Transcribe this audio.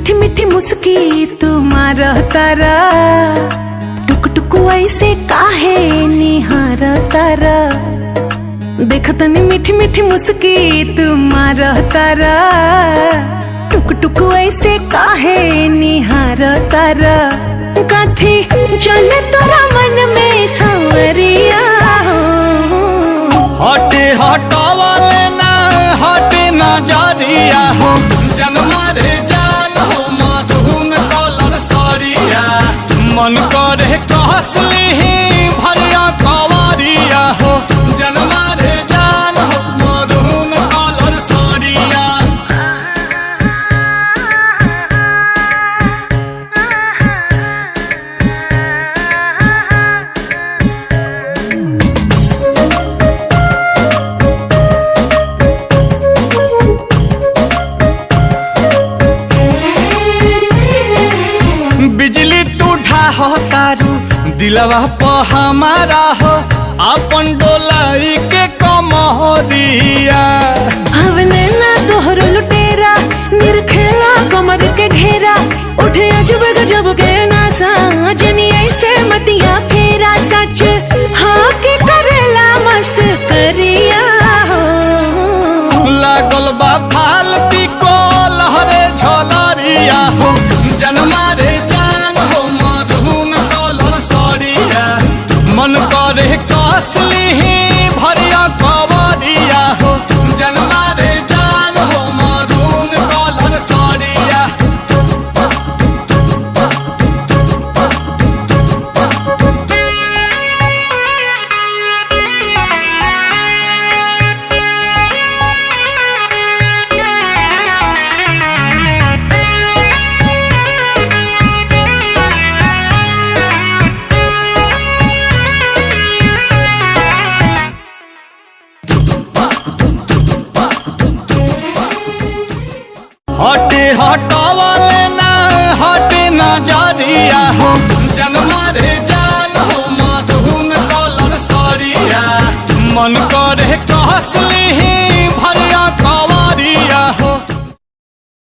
मीठी मीठी मुस्की तुम्हारा तारा, टुक टुक ऐसे काहे निहार तारा। देखतनी मीठी मीठी मुस्की तुम्हारा तारा, टुक टुक ऐसे काहे निहार तारा। कथी चले तोरा मन में सांवरिया हो, हटे हटावाले ना हटे नजरिया हो। जनमा रे जान हो मधुन कलर सरिया, मन करे कहसली भरिया कवरिया हो। जनमा रे जान हो मधुन कलर सरिया। बिजली टूठा हो तारू दिलवा प हमारा हो, अपन डोलाई के कमरिया। हवने ना तोहर लुटेरा, निरखेला कमर के घेरा। उठे अजब गजब के नासा, जनी ऐसे मतिया फेरा। सच हाँ के करेला मस्करिया हो, लागल बा फालती को लहरे झलरिया हो। जनमा रे जान हो मधुन कलर सरिया, मन करे कसली भरिया कवरिया हो। जनमा रे जान हो मधुन कलर सरिया। हटे हटावाले ना हटे नजरिया हो।